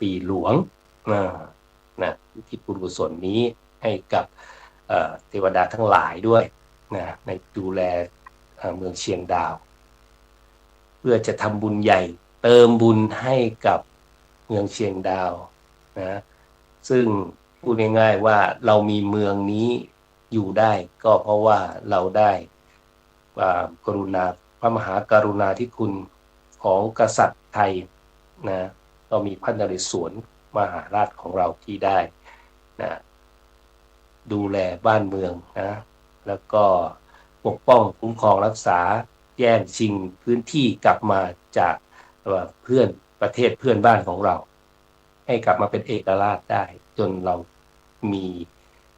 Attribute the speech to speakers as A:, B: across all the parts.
A: ปีหลวงนะอุทิศบุญกุศลนี้ให้กับเทวดาทั้งหลายด้วยนะในดูแลเมืองเชียงดาวเพื่อจะทำบุญใหญ่เติมบุญให้กับเมืองเชียงดาวนะซึ่งพูดง่ายๆว่าเรามีเมืองนี้อยู่ได้ก็เพราะว่าเราได้กรุณาพระมหากรุณาธิคุณของกษัตริย์ไทยนะก็มีพระนเรศวรมหาราชของเราที่ได้นะดูแลบ้านเมืองนะแล้วก็ปกป้องคุ้มครองรักษาแย่งชิงพื้นที่กลับมาจากเพื่อนประเทศเพื่อนบ้านของเราให้กลับมาเป็นเอกราชได้จนเรามี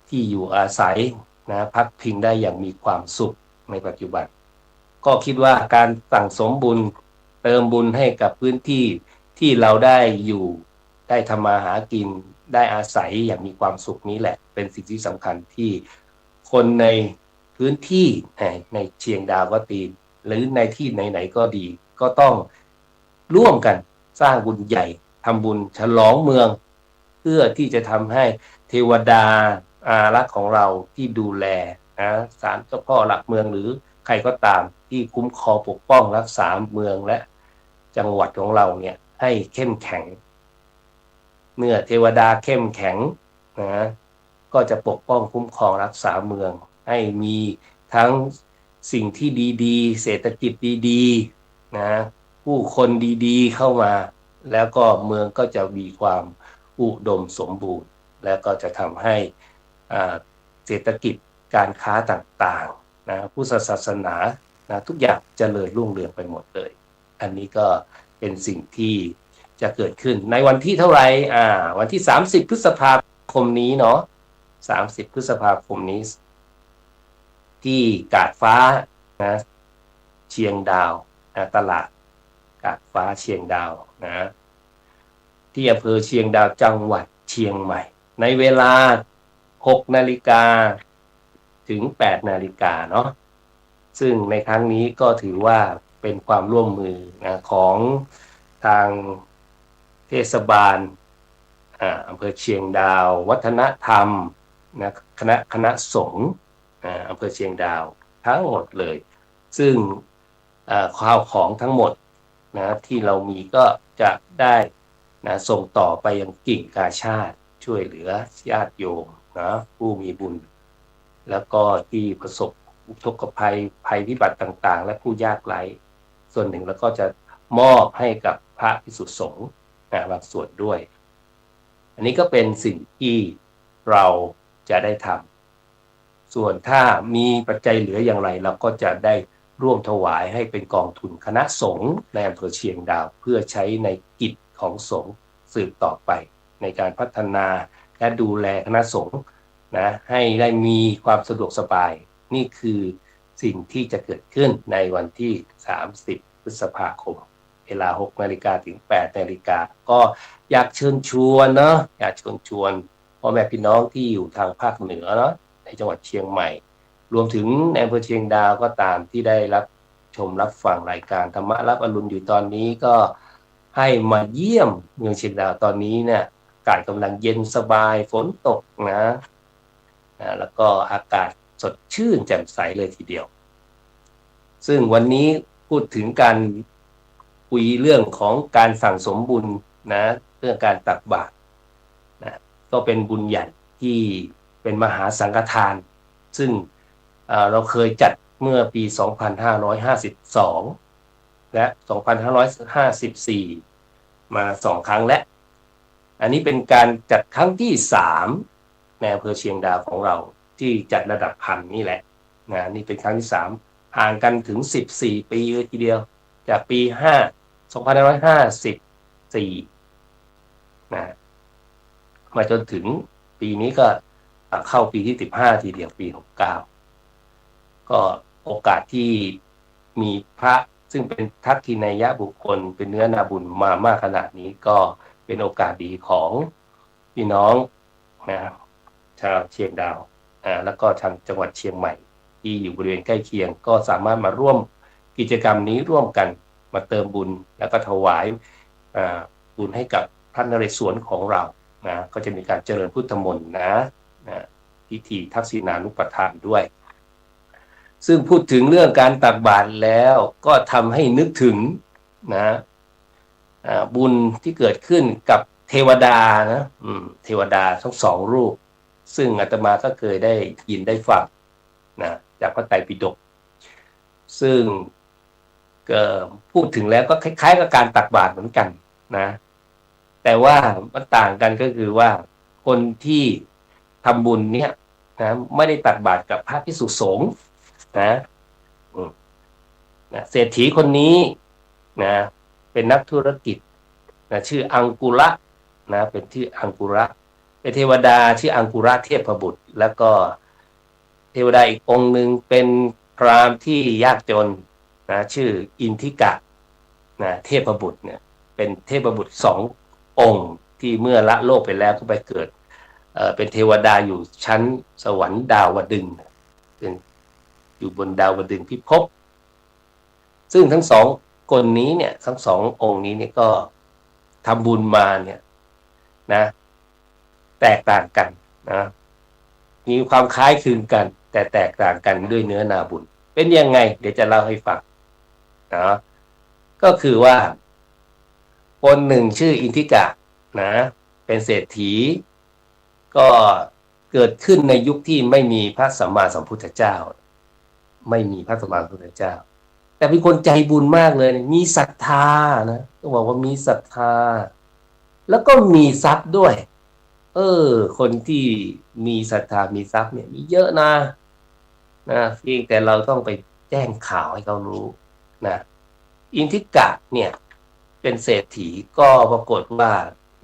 A: ที่อยู่อาศัยนะพักพิงได้อย่างมีความสุขในปัจจุบันก็คิดว่าการสั่งสมบุญเติมบุญให้กับพื้นที่ที่เราได้อยู่ได้ทำมาหากินได้อาศัยอย่างมีความสุขนี้แหละเป็นสิ่งที่สำคัญที่คนในพื้นที่ในเชียงดาวก็ดีหรือในที่ไหนๆก็ดีก็ต้องร่วมกันสร้างบุญใหญ่ทำบุญฉลองเมืองเพื่อที่จะทำให้เทวดาอารักษ์ของเราที่ดูแลนะศาลเจ้าพ่อหลักเมืองหรือใครก็ตามที่คุ้มครองปกป้องรักษาเมืองและจังหวัดของเราเนี่ยให้เข้มแข็งเมื่อเทวดาเข้มแข็งนะก็จะปกป้องคุ้มครองรักษาเมืองให้มีทั้งสิ่งที่ดีๆเศรษฐกิจดีๆนะผู้คนดีๆเข้ามาแล้วก็เมืองก็จะมีความอุดมสมบูรณ์แล้วก็จะทำให้เศรษฐกิจการค้าต่างๆนะพุทธศาสนานะทุกอย่างเจริญรุ่งเรืองไปหมดเลยอันนี้ก็เป็นสิ่งที่จะเกิดขึ้นในวันที่เท่าไหร่วันที่30พฤษภาคมนี้เนาะ30พฤษภาคมนี้ที่กาดฟ้านะเชียงดาวนะตลาดกาดฟ้าเชียงดาวนะที่อำเภอเชียงดาวจังหวัดเชียงใหม่ในเวลา 6 นาฬิกาถึง 8 นาฬิกาเนาะซึ่งในครั้งนี้ก็ถือว่าเป็นความร่วมมือนะของทางเทศบาลอำเภอเชียงดาววัฒนธรรมนะคณะสงฆ์อำเภอเชียงดาวทั้งหมดเลยซึ่งข้าวของทั้งหมดนะที่เรามีก็จะได้นะส่งต่อไปยังกิ่งกาชาดช่วยเหลือญาติโยมนะผู้มีบุญแล้วก็ที่ประสบอุทกภัยภัยพิบัติต่างๆและผู้ยากไร้ส่วนหนึ่งแล้วก็จะมอบให้กับพระภิกษุสงฆ์บางส่วนด้วยอันนี้ก็เป็นสิ่งที่เราจะได้ทำส่วนถ้ามีปัจจัยเหลืออย่างไรเราก็จะได้ร่วมถวายให้เป็นกองทุนคณะสงฆ์ในอำเภอเชียงดาวเพื่อใช้ในกิจของสงฆ์สืบต่อไปในการพัฒนาและดูแลคณะสงฆ์นะให้ได้มีความสะดวกสบายนี่คือสิ่งที่จะเกิดขึ้นในวันที่30พฤษภาคมเวลา 6 นาฬิกาถึง 8 นาฬิกาก็อยากเชิญชวนเนาะอยากเชิญชวนพ่อแม่พี่น้องที่อยู่ทางภาคเหนือเนาะในจังหวัดเชียงใหม่รวมถึงในอำเภอเชียงดาวก็ตามที่ได้รับชมรับฟังรายการธรรมะรับอรุณอยู่ตอนนี้ก็ให้มาเยี่ยมเมืองเชียงดาวตอนนี้เนี่ยอากาศกำลังเย็นสบายฝนตกนะแล้วก็อากาศสดชื่นแจ่มใสเลยทีเดียวซึ่งวันนี้พูดถึงการคุยเรื่องของการสั่งสมบุญนะเรื่องการตักบาตรนะก็เป็นบุญใหญ่ที่เป็นมหาสังฆทานซึ่งเราเคยจัดเมื่อปี 2552 และ 2554 มา2 ครั้งและอันนี้เป็นการจัดครั้งที่ 3ในอำเภอเชียงดาวของเราที่จัดระดับพันนี่แหละนะนี่เป็นครั้งที่ 3ห่างกันถึง14 ปีเลยทีเดียวจากปี 2554 นะมาจนถึงปีนี้ก็เข้าปีที่ 15 ทีเดียวปี 69ก็โอกาสที่มีพระซึ่งเป็นทักษิณัยยะบุคคลเป็นเนื้อนาบุญมามากขนาดนี้ก็เป็นโอกาสดีของพี่น้องนะชาวเชียงดาวแล้วก็ทางจังหวัดเชียงใหม่ที่อยู่บริเวณใกล้เคียงก็สามารถมาร่วมกิจกรรมนี้ร่วมกันมาเติมบุญแล้วก็ถวายบุญให้กับ พระนเรศวรของเรานะก็จะมีการเจริญพุทธมนต์นะพิธีทักษิณานุปทานด้วยซึ่งพูดถึงเรื่องการตักบาตรแล้วก็ทำให้นึกถึงนะบุญที่เกิดขึ้นกับเทวดานะเทวดาทั้งสองรูปซึ่งอาตมาก็เคยได้ยินได้ฟังนะจากพระไตรปิฎกซึ่งพูดถึงแล้วก็คล้ายๆกับการตักบาตรเหมือนกันนะแต่ว่ามันต่างกันก็คือว่าคนที่ทำบุญเนี่ยนะไม่ได้ตักบาตรกับพระภิกษุสงฆ์นะเศรษฐีคนนี้นะเป็นนักธุรกิจนะชื่ออังกุระนะเป็นชื่ออังกุระเป็นเทวดาชื่ออังกุระเทพบุตรแล้วก็เทวดาอีกองค์หนึ่งเป็นพราหมณ์ที่ยากจนนะชื่ออินทิกะนะเทพบุตรเนี่ยเป็นเทพบุตรสององค์ที่เมื่อละโลกไปแล้วก็ไปเกิดเป็นเทวดาอยู่ชั้นสวรรค์ดาวดึงส์อยู่บนดาวดึงส์พิภพซึ่งทั้งสองคนนี้เนี่ยทั้งสององค์นี้เนี่ยก็ทำบุญมาเนี่ยนะแตกต่างกันนะมีความคล้ายคลึงกันแต่แตกต่างกันด้วยเนื้อนาบุญเป็นยังไงเดี๋ยวจะเล่าให้ฟังนะก็คือว่าคนหนึ่งชื่ออินทิกะนะเป็นเศรษฐีก็เกิดขึ้นในยุคที่ไม่มีพระสัมมาสัมพุทธเจ้าไม่มีพระสัมมาสัมพุทธเจ้าแต่เป็นคนใจบุญมากเลยมีศรัทธานะต้องบอกว่ามีศรัทธาแล้วก็มีทรัพย์ด้วยคนที่มีศรัทธามีทรัพย์เนี่ยมีเยอะนะเพียงแต่เราต้องไปแจ้งข่าวให้เขารู้นะอินทิกะเนี่ยเป็นเศรษฐีก็ปรากฏว่า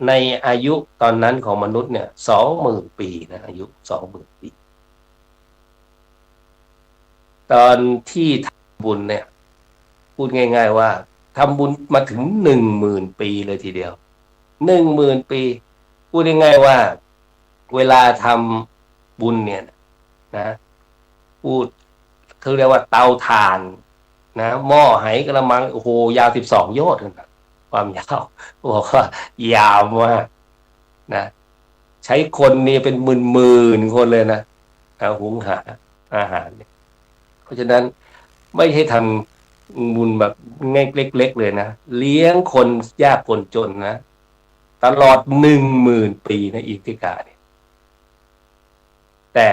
A: ในอายุตอนนั้นของมนุษย์เนี่ย20,000 ปีนะอายุ20,000 ปีตอนที่ทำบุญเนี่ยพูดง่ายๆว่าทำบุญมาถึง10,000 ปีเลยทีเดียว10,000 ปีพูดง่ายๆว่าเวลาทำบุญเนี่ยนะพูดเขาเรียกว่าเตาถ่านนะหม้อไหกระมังโอ้โหยาว12 โยชน์นะความยาวบอกว่ายาวมากนะใช้คนนี่เป็นหมื่นคนเลยนะหุงหาอาหารเนี่ยเพราะฉะนั้นไม่ใช่ทำบุญแบบง่ายเล็กๆเลยนะเลี้ยงคนยากคนจนนะตลอด10,000 ปีนะอินทิกะเนี่ยแต่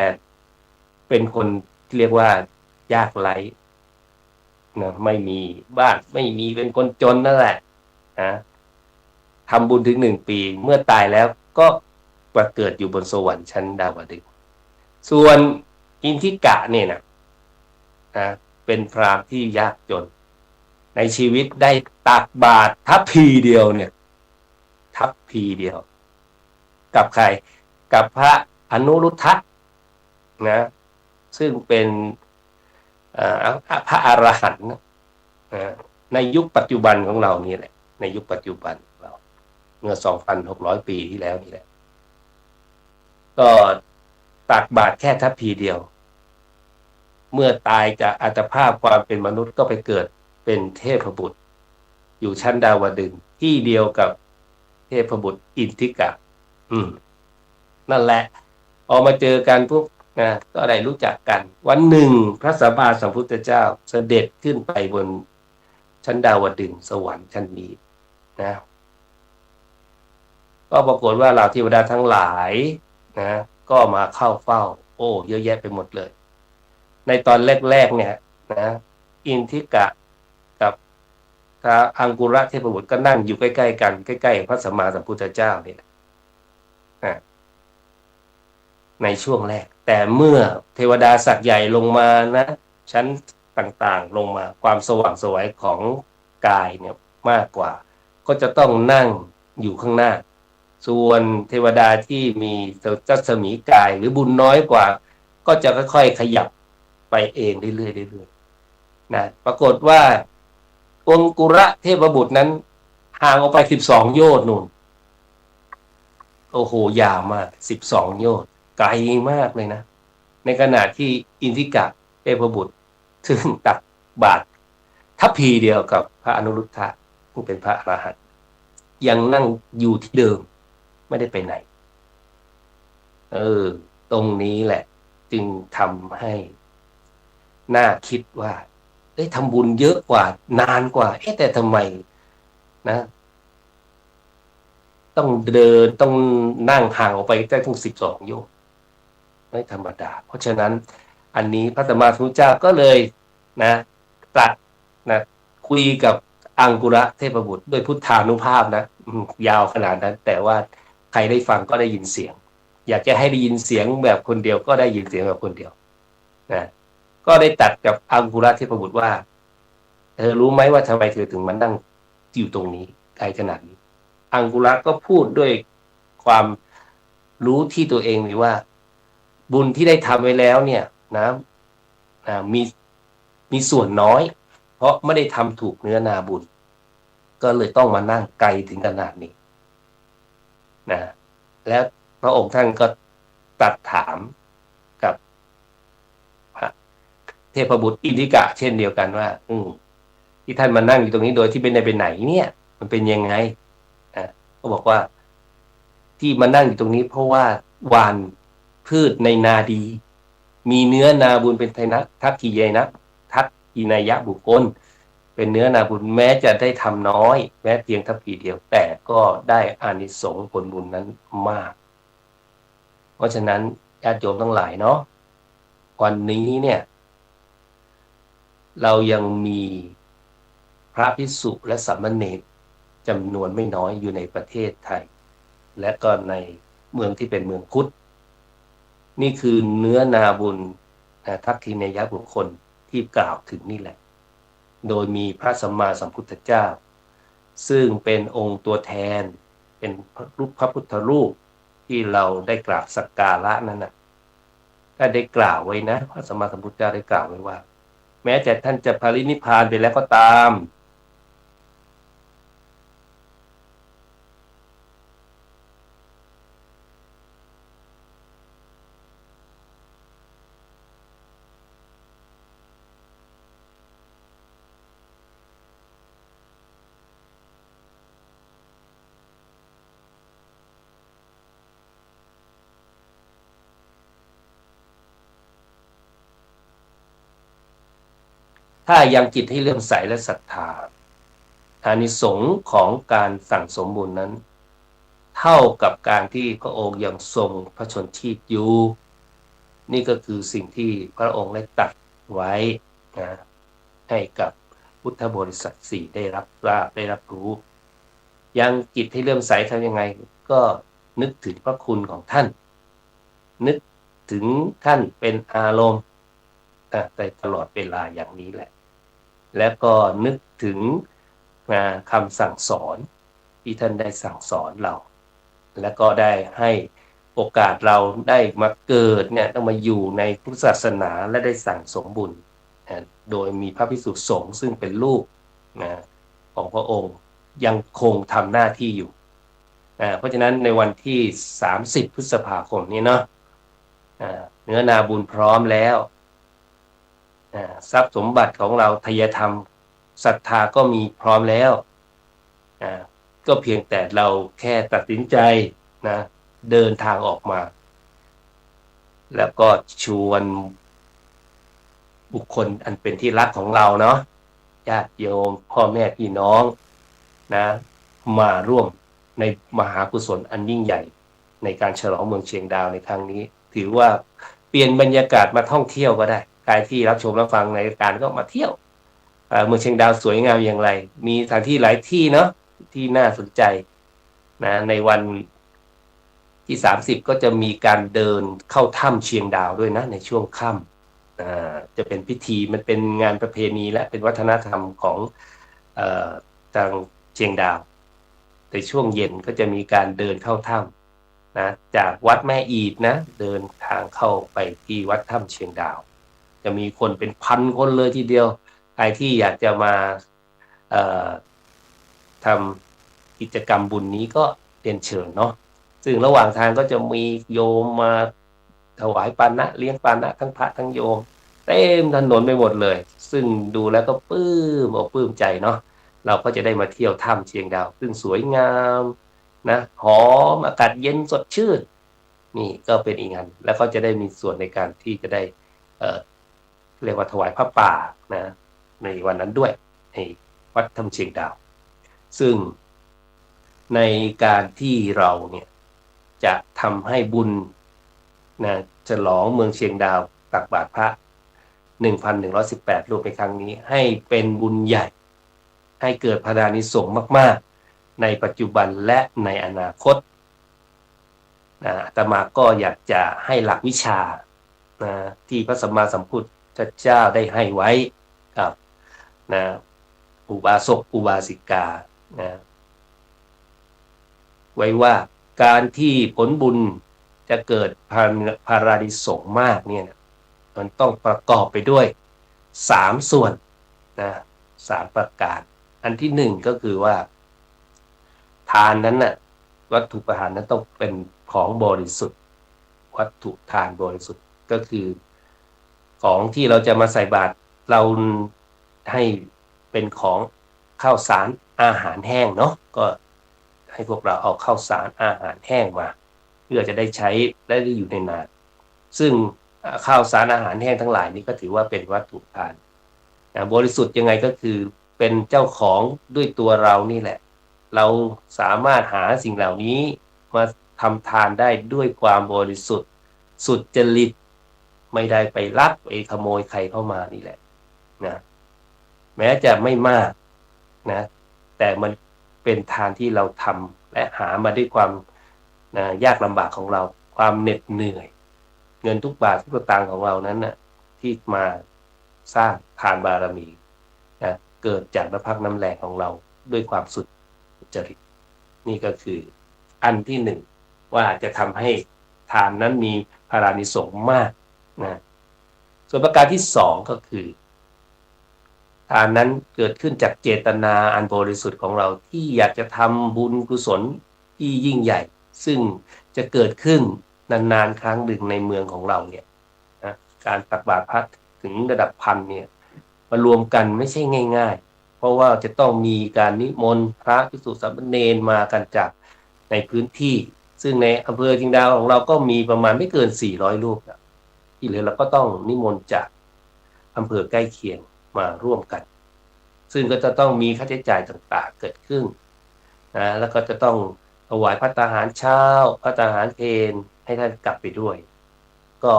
A: เป็นคนที่เรียกว่ายากไร้นะไม่มีบ้านไม่มีเป็นคนจนนั่นแหละนะทำบุญถึง1 ปีเมื่อตายแล้วก็มาเกิดอยู่บนสวรรค์ชั้นดาวดึงส์ส่วนอินทิกะเนี่ยนะเป็นพราหมณ์ที่ยากจนในชีวิตได้ตักบาตรทัพพีเดียวเนี่ยทัพพีเดียวกับใครกับพระอนุรุทธะนะซึ่งเป็นพระอรหันต์ในยุคปัจจุบันของเรานี่แหละในยุคปัจจุบันเราเมื่อ 2,600 ปีที่แล้วนี่แหละก็ตักบาตรแค่ทัพพีเดียวเมื่อตายจากอัตภาพความเป็นมนุษย์ก็ไปเกิดเป็นเทพบุตรอยู่ชั้นดาวดึงส์ที่เดียวกับเทพบุตรอินทิกะนั่นแหละพอมาเจอกันปุ๊บนะก็ได้รู้จักกันวันหนึ่งพระสัมมาสัมพุทธเจ้าเสด็จขึ้นไปบนชั้นดาวดึงส์สวรรค์ชั้นนี้นะก็ปรากฏว่าเหล่าเทวดาทั้งหลายนะก็มาเข้าเฝ้าโอ้เยอะแยะไปหมดเลยในตอนแรกๆเนี่ยนะอินทิกะกับพระอังกุระเทพบุตรก็นั่งอยู่ใกล้ๆกันใกล้ๆพระสัมมาสัมพุทธเจ้าเนี่ยในช่วงแรกแต่เมื่อเทวดาศักดิ์ใหญ่ลงมานะชั้นต่างๆลงมาความสว่างไสวของกายเนี่ยมากกว่าก็จะต้องนั่งอยู่ข้างหน้าส่วนเทวดาที่มีรัศมีกายหรือบุญน้อยกว่าก็จะค่อยๆขยับไปเองเรื่อยๆนะปรากฏว่าองกุระเทพบุตรนั้นห่างออกไป12 โยชน์นู่นโอ้โหยาวมาก12 โยชน์ไกลมากเลยนะในขณะที่อินทิกะเทพบุตรซึ่งตักบาตรทัพพีเดียวกับพระอนุรุทธะผู้เป็นพระอรหันต์ ยังนั่งอยู่ที่เดิมไม่ได้ไปไหนตรงนี้แหละจึงทำให้น่าคิดว่าทำบุญเยอะกว่านานกว่าแต่ทำไมนะต้องเดินต้องนั่งห่างออกไปได้ถึง12 โยชน์ไม่ธรรมดาเพราะฉะนั้นอันนี้พระสัมมาสัมพุทธเจ้าก็เลยนะตรัสนะคุยกับอังคุระเทพบุตรด้วยพุทธานุภาพนะยาวขนาดนั้นแต่ว่าใครได้ฟังก็ได้ยินเสียงอยากจะให้ได้ยินเสียงแบบคนเดียวก็ได้ยินเสียงแบบคนเดียวนะก็ได้ตัดกับอังคุระเทพบุตรว่าเธอรู้ไหมว่าทำไมเธอถึงมานั่งอยู่ตรงนี้ไกลขนาดนี้อังคุระก็พูดด้วยความรู้ที่ตัวเองเลยว่าบุญที่ได้ทำไว้แล้วเนี่ยนะมีส่วนน้อยเพราะไม่ได้ทำถูกเนื้อนาบุญก็เลยต้องมานั่งไกลถึงขนาดนี้นะแล้วพระองค์ท่านก็ตรัสถามกับเทพบุตรอินทิกะเช่นเดียวกันว่าที่ท่านมานั่งอยู่ตรงนี้โดยที่ไม่ได้ไปไหนเนี่ยมันเป็นยังไงก็บอกว่าที่มานั่งอยู่ตรงนี้เพราะว่าหว่านพืชในนาดีมีเนื้อนาบุญเป็นไทนะทักขีเยนะทักขีนายะบุคคลเป็นเนื้อนาบุญแม้จะได้ทำน้อยแม้เพียงทัพพีเดียวแต่ก็ได้อานิสงส์ผลบุญนั้นมากเพราะฉะนั้นญาติโยมทั้งหลายเนาะวันนี้เนี่ยเรายังมีพระภิกษุและสามเณรจำนวนไม่น้อยอยู่ในประเทศไทยและก็ในเมืองที่เป็นเมืองพุทธนี่คือเนื้อนาบุญทักขิเนยบุคคลที่กล่าวถึงนี่แหละโดยมีพระสัมมาสัมพุทธเจ้าซึ่งเป็นองค์ตัวแทนเป็นรูปพระพุทธรูปที่เราได้กราบสักการะนั้นนะได้กล่าวไว้นะพระสัมมาสัมพุทธเจ้าได้กล่าวไว้ว่าแม้แต่ท่านจะปรินิพพานไปแล้วก็ตามถ้ายังจิตให้เลื่อมใสและศรัทธาอานิสงส์ของการสั่งสมบุญนั้นเท่ากับการที่พระองค์ยังทรงพระชนชีพอยู่นี่ก็คือสิ่งที่พระองค์ได้ตรัสไว้นะให้กับพุทธบริษัท4ได้รับรู้ยังจิตให้เลื่อมใสทำยังไงก็นึกถึงพระคุณของท่านนึกถึงท่านเป็นอารมณ์แต่ตลอดเวลาอย่างนี้แหละและก็นึกถึงคำสั่งสอนที่ท่านได้สั่งสอนเราและก็ได้ให้โอกาสเราได้มาเกิดเนี่ยต้องมาอยู่ในพุทธศาสนาและได้สั่งสมบุญโดยมีพระภิกษุสงฆ์ซึ่งเป็นลูกของพระองค์ยังคงทำหน้าที่อยู่เพราะฉะนั้นในวันที่30 พฤษภาคมนี้เนาะเนื้อนาบุญพร้อมแล้วทรัพย์สมบัติของเราทายธรรมศรัทธาก็มีพร้อมแล้วก็เพียงแต่เราแค่ตัดสินใจนะเดินทางออกมาแล้วก็ชวนบุคคลอันเป็นที่รักของเราเนาะญาติโยมพ่อแม่พี่น้องนะมาร่วมในมหากุศลอันยิ่งใหญ่ในการฉลองเมืองเชียงดาวในครั้งนี้ถือว่าเปลี่ยนบรรยากาศมาท่องเที่ยวก็ได้ใครที่รับชมรับฟังในการก็มาเที่ยวเมืองเชียงดาวสวยงามอย่างไรมีสถานที่หลายที่เนาะที่น่าสนใจนะในวันที่30ก็จะมีการเดินเข้าถ้ำเชียงดาวด้วยนะในช่วงค่ำจะเป็นพิธีมันเป็นงานประเพณีและเป็นวัฒนธรรมของทางเชียงดาวในช่วงเย็นก็จะมีการเดินเข้าถ้ำนะจากวัดแม่อีดนะเดินทางเข้าไปที่วัดถ้ำเชียงดาวจะมีคนเป็นพันคนเลยทีเดียวใครที่อยากจะมาทำกิจกรรมบุญนี้ก็เรียนเชิญเนาะซึ่งระหว่างทางก็จะมีโยมมาถวายปานะเลี้ยงปานะทั้งพระทั้งโยมเต็มถนนไปหมดเลยซึ่งดูแล้วก็ปลื้มอกปลื้มใจเนาะ เราก็จะได้มาเที่ยวถ้ำเชียงดาวซึ่งสวยงามนะหอมอากาศเย็นสดชื่นนี่ก็เป็นอีกงานแล้วก็จะได้มีส่วนในการที่จะได้เรียกว่าถวายพระป่านะในวันนั้นด้วยในวัดถ้ำเชียงดาวซึ่งในการที่เราเนี่ยจะทำให้บุญนะฉลองเมืองเชียงดาวตักบาตรพระ 1,118 รูปในครั้งนี้ให้เป็นบุญใหญ่ให้เกิดพระอานิสงส์มากๆในปัจจุบันและในอนาคตอาตมาก็อยากจะให้หลักวิชาที่พระสัมมาสัมพุทธเจ้าได้ให้ไว้กับอุบาสกอุบาสิกาไว้ว่าการที่ผลบุญจะเกิดพารานิสงส์มากเนี่ยมันต้องประกอบไปด้วย3ส่วนนะ3ประการอันที่1ก็คือว่าทานนั้นน่ะวัตถุประทานนั้นต้องเป็นของบริสุทธิ์วัตถุทานบริสุทธิ์ก็คือของที่เราจะมาใส่บาตรเราให้เป็นของข้าวสารอาหารแห้งเนาะก็ให้พวกเราเอาข้าวสารอาหารแห้งมาเพื่อจะได้ใช้และได้อยู่ในนานซึ่งข้าวสารอาหารแห้งทั้งหลายนี้ก็ถือว่าเป็นวัตถุทานบริสุทธิ์ยังไงก็คือเป็นเจ้าของด้วยตัวเรานี่แหละเราสามารถหาสิ่งเหล่านี้มาทำทานได้ด้วยความบริสุทธิ์สุจริตไม่ได้ไปลักไปขโมยใครเข้ามานี่แหละนะแม้จะไม่มากนะแต่มันเป็นทานที่เราทำและหามาด้วยความยากลำบากของเราความเหน็ดเหนื่อยเงินทุกบาททุกสตางค์ของเรานั้นนะที่มาสร้างทานบารมีนะเกิดจากน้ำพักน้ำแรงของเราด้วยความสุจริตนี่ก็คืออันที่1ว่าจะทำให้ทานนั้นมีพารานิสงส์มากนะส่วนประการที่2ก็คือทานนั้นเกิดขึ้นจากเจตนาอันบริสุทธิ์ของเราที่อยากจะทำบุญกุศลที่ยิ่งใหญ่ซึ่งจะเกิดขึ้นนานๆครั้งหนึ่งในเมืองของเราเนี่ยนะการตักบาตรพระถึงระดับพันเนี่ยมารวมกันไม่ใช่ง่ายๆเพราะว่าจะต้องมีการนิมนต์พระภิกษุสามเณรมากันจากในพื้นที่ซึ่งในอำเภอเชียงดาวของเราก็มีประมาณไม่เกิน400รูปนะที่เหลือเราก็ต้องนิมนต์จากอำเภอใกล้เคียงมาร่วมกันซึ่งก็จะต้องมีค่าใช้จ่ายต่างๆเกิดขึ้นนะแล้วก็จะต้องถวายภัตตาหารเช้าภัตตาหารเพลให้ท่านกลับไปด้วยก็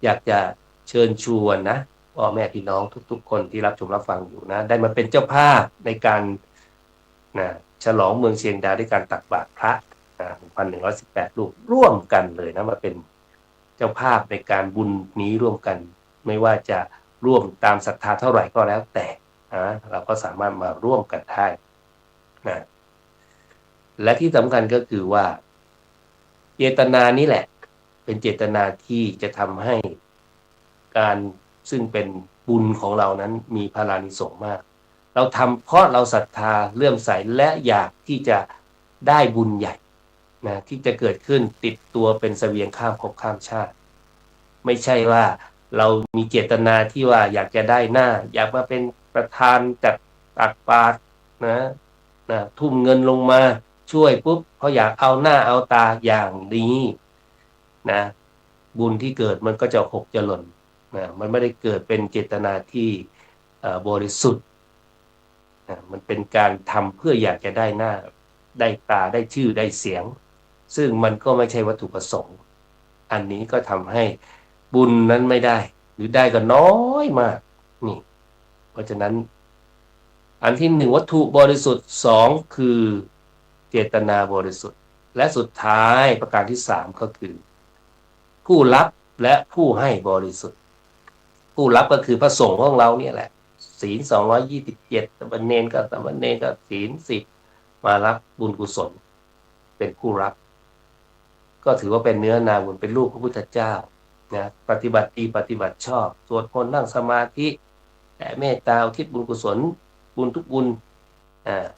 A: อยากจะเชิญชวนนะพ่อแม่พี่น้องทุกๆคนที่รับชมรับฟังอยู่นะได้มาเป็นเจ้าภาพในการฉลองเมืองเชียงดาวด้วยการตักบาตรพระ 1,118 รูปร่วมกันเลยนะมาเป็นเจ้าภาพในการบุญนี้ร่วมกันไม่ว่าจะร่วมตามศรัทธาเท่าไหร่ก็แล้วแต่เราก็สามารถมาร่วมกันได้นะและที่สำคัญก็คือว่าเจตนานี้แหละเป็นเจตนาที่จะทำให้การซึ่งเป็นบุญของเรานั้นมีพารานิสงส์มากเราทำเพราะเราศรัทธาเลื่อมใสและอยากที่จะได้บุญใหญ่นะที่จะเกิดขึ้นติดตัวเป็นเสบียงข้ามภพข้ามชาติไม่ใช่ว่าเรามีเจตนาที่ว่าอยากจะได้หน้าอยากมาเป็นประธานจัดตักบาตรนะทุ่มเงินลงมาช่วยปุ๊บเพราะอยากเอาหน้าเอาตาอย่างนี้นะบุญที่เกิดมันก็จะหกจะหล่นนะมันไม่ได้เกิดเป็นเจตนาที่บริสุทธิ์นะมันเป็นการทำเพื่ออยากจะได้หน้าได้ตาได้ชื่อได้เสียงซึ่งมันก็ไม่ใช่วัตถุประสงค์อันนี้ก็ทำให้บุญนั้นไม่ได้หรือได้ก็น้อยมากนี่เพราะฉะนั้นอันที่1วัตถุบริสุทธิ์2คือเจตนาบริสุทธิ์และสุดท้ายประการที่3ก็คือผู้รับและผู้ให้บริสุทธิ์ผู้รับก็คือพระสงฆ์ของเราเนี่ยแหละศีล227สามเณรก็สามเณรก็ศีล10มารับบุญกุศลเป็นผู้รับก็ถือว่าเป็นเนื้อนาบุญเป็นลูกพระพุทธเจ้านะปฏิบัติดีปฏิบัติชอบสวดมนต์นั่งสมาธิแต่เมตตาอุทิศบุญกุศลบุญทุกบุญ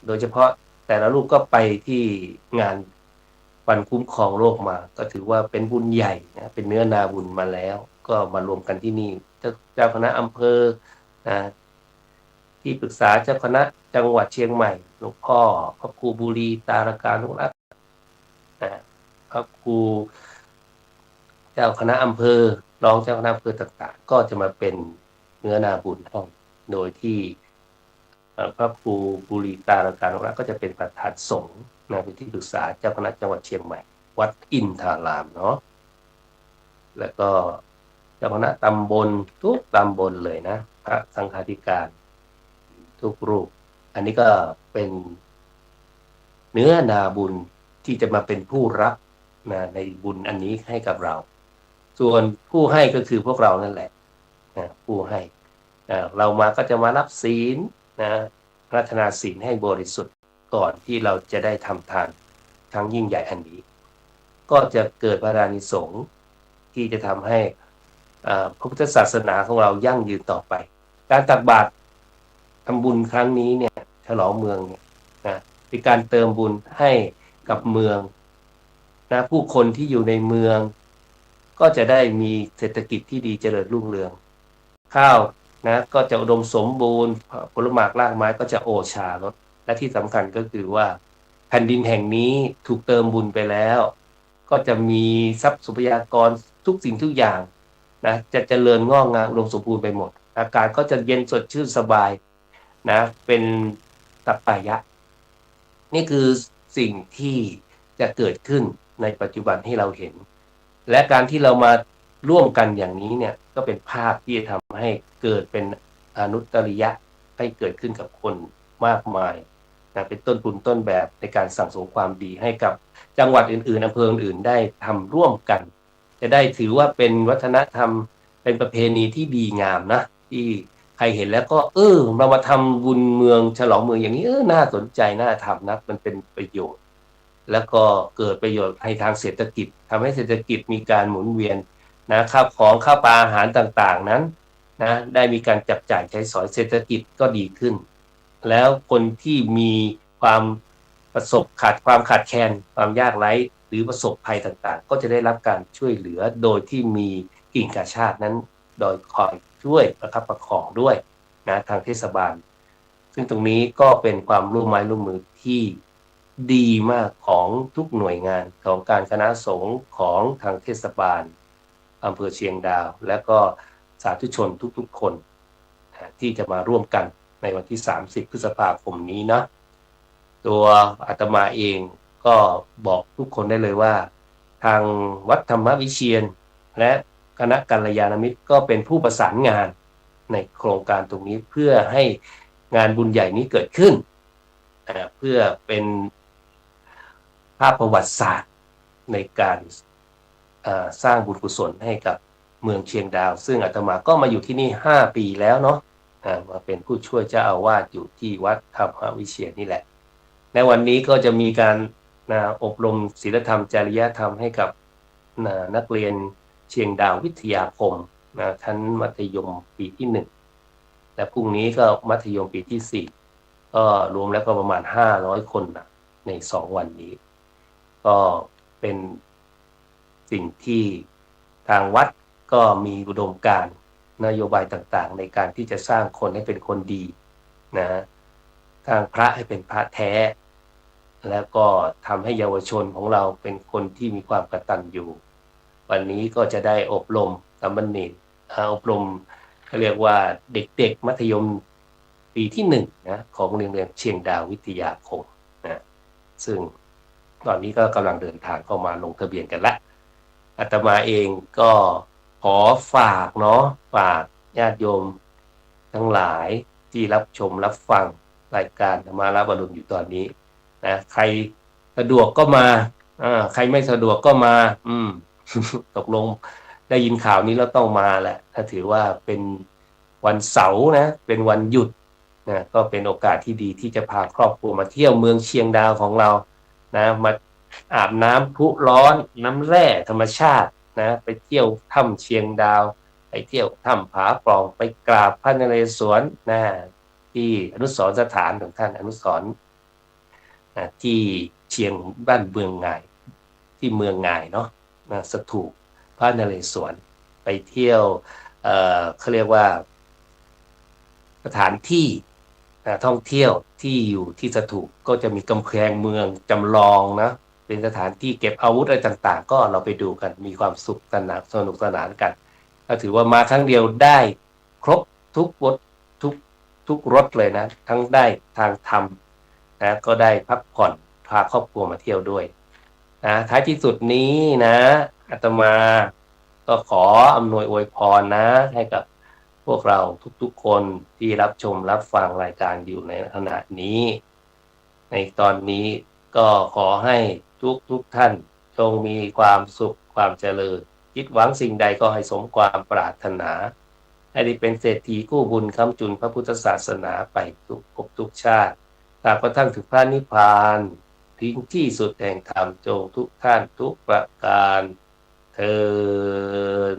A: โดยเฉพาะแต่ละรูปก็ไปที่งานวันคุ้มครองโลกมาก็ถือว่าเป็นบุญใหญ่นะเป็นเนื้อนาบุญมาแล้วก็มารวมกันที่นี่เจ้าคณะอำเภอที่ ที่ปรึกษาเจ้าคณะจังหวัดเชียงใหม่หลวงพ่อพระครูบุรีตารการนุรักษ์นะพระครูเจ้าคณะอำเภอรองเจ้าคณะอำเภอต่างๆก็จะมาเป็นเนื้อนาบุญให้โดยที่พระครูบุรีตารการนุรักษ์ก็จะเป็นประธานสงฆ์นะเป็นที่ปรึกษาเจ้าคณะจังหวัดเชียงใหม่วัดอินทารามเนาะแล้วก็เจ้าคณะตำบลทุกตำบลเลยนะพระสังฆาธิการทุกรูปอันนี้ก็เป็นเนื้อนาบุญที่จะมาเป็นผู้รับนะในบุญอันนี้ให้กับเราส่วนผู้ให้ก็คือพวกเรานั่นแหละนะผู้ให้เรามาก็จะมารับศีลนะรัตนาศีลให้บริสุทธิ์ก่อนที่เราจะได้ทำทานครั้งยิ่งใหญ่อันนี้ก็จะเกิดพระอานิสงส์ที่จะทำให้พระพุทธศาสนาของเรายั่งยืนต่อไปการตักบาตรทำบุญครั้งนี้เนี่ยฉลองเมืองเนี่ยนะเป็นการเติมบุญให้กับเมืองนะผู้คนที่อยู่ในเมืองก็จะได้มีเศรษฐกิจที่ดีเจริญรุ่งเรืองข้าวนะก็จะอุดมสมบูรณ์ผลหมากรากไม้ก็จะโอชาลดและที่สำคัญก็คือว่าแผ่นดินแห่งนี้ถูกเติมบุญไปแล้วก็จะมีทรัพย์ทรัพยากรทุกสิ่งทุกอย่างนะจะเจริญงอกงามอุดมสมบูรณ์ไปหมดอากาศก็จะเย็นสดชื่นสบายนะเป็นตัปปายะนี่คือสิ่งที่จะเกิดขึ้นในปัจจุบันให้เราเห็นและการที่เรามาร่วมกันอย่างนี้เนี่ยก็เป็นภาพที่จะทำให้เกิดเป็นอนุตตริยะให้เกิดขึ้นกับคนมากมายนะเป็นต้นบุญต้นแบบในการสั่งสมความดีให้กับจังหวัดอื่นๆอำเภออื่นๆได้ทำร่วมกันจะได้ถือว่าเป็นวัฒนธรรมเป็นประเพณีที่ดีงามนะที่ใครเห็นแล้วก็เรามาทำบุญเมืองฉลองเมืองอย่างนี้น่าสนใจน่าทำนะมันเป็นประโยชน์แล้วก็เกิดประโยชน์ในทางเศรษฐกิจทำให้เศรษฐกิจมีการหมุนเวียนนะข้าวของข้าวปลาอาหารต่างๆนั้นนะได้มีการจับจ่ายใช้สอยเศรษฐกิจก็ดีขึ้นแล้วคนที่มีความความขาดแคลนความยากไร้หรือประสบภัยต่างๆก็จะได้รับการช่วยเหลือโดยที่มีกิ่งกาชาตินั้นโดยคอยช่วยประคับประคองด้วยนะทางเทศบาลซึ่งตรงนี้ก็เป็นความร่วมไม้ร่วมมือที่ดีมากของทุกหน่วยงานของการคณะสงฆ์ของทางเทศบาลอำเภอเชียงดาวและก็สาธุชนทุกๆคนที่จะมาร่วมกันในวันที่30พฤษภาคมนี้นะตัวอาตมาเองก็บอกทุกคนได้เลยว่าทางวัดธรรมวิเชียรและคณะกัลยาณมิตรก็เป็นผู้ประสานงานในโครงการตรงนี้เพื่อให้งานบุญใหญ่นี้เกิดขึ้นเพื่อเป็นภาพประวัติศาสตร์ในการสร้างบุญกุศลให้กับเมืองเชียงดาวซึ่งอาตมาก็มาอยู่ที่นี่5 ปีแล้วเนาะมาเป็นผู้ช่วยเจ้าอาวาสอยู่ที่วัดธรรมวิเชียรนี่แหละในวันนี้ก็จะมีการอบรมศีลธรรมจริยธรรมให้กับนักเรียนเชียงดาววิทยาคมชั้นมัธยมปีที่1และพรุ่งนี้ก็มัธยมปีที่4ก็รวมแล้วก็ประมาณ500 คนใน2 วันนี้ก็เป็นสิ่งที่ทางวัดก็มีอุดมการณ์นโยบายต่างๆในการที่จะสร้างคนให้เป็นคนดีนะสร้างพระให้เป็นพระแท้แล้วก็ทำให้เยาวชนของเราเป็นคนที่มีความกตัญญูวันนี้ก็จะได้อบรมสามเณรอบรมเขาเรียกว่าเด็กๆมัธยมปีที่1นะของโรงเรียนเชียงดาววิทยาคมนะซึ่งตอนนี้ก็กำลังเดินทางเข้ามาลงทะเบียนกันแล้วอาตมาเองก็ขอฝากเนาะฝากญาติโยมทั้งหลายที่รับชมรับฟังรายการธรรมาราบรุณอยู่ตอนนี้นะใครสะดวกก็มาใครไม่สะดวกก็มาตกลงได้ยินข่าวนี้แล้วต้องมาแหละถ้าถือว่าเป็นวันเสาร์นะเป็นวันหยุดนะก็เป็นโอกาสที่ดีที่จะพาครอบครัวมาเที่ยวเมืองเชียงดาวของเรานะมาอาบน้ำพุร้อนน้ำแร่ธรรมชาตินะไปเที่ยวถ้ำเชียงดาวไปเที่ยวถ้ำผาปล่องไปกราบพระนเรศวรนะที่อนุสรณ์สถานของท่านอนุสรณ์ที่เชียงบ้านเมืองง่ายที่เมืองง่ายเนาะสถูปพระนเรศวรไปเที่ยวเขาเรียกว่าสถานที่ ท่องเที่ยวที่อยู่ที่สถูปก็จะมีกำแพงเมืองจำลองนะเป็นสถานที่เก็บอาวุธอะไรต่างๆก็เราไปดูกันมีความสุขสนุกสนานกันก็ถือว่ามาครั้งเดียวได้ครบทุกรสทุกรสเลยนะทั้งได้ทางธรรมนะก็ได้พักผ่อนพาครอบครัวมาเที่ยวด้วยนะท้ายที่สุดนี้นะอาตมาก็ขออำนวยอวยพรนะให้กับพวกเราทุกๆคนที่รับชมรับฟังรายการอยู่ในขณะนี้ในตอนนี้ก็ขอให้ทุกท่านจงมีความสุขความเจริญคิดหวังสิ่งใดก็ให้สมความปรารถนาให้ได้เป็นเศรษฐีกู้บุญค้ำจุนพระพุทธศาสนาไปทุกภพทุกชาติตราบกระทั่งถึงพระนิพพานถึงที่สุดแห่งธรรมจงทุกท่านทุกประการเทอ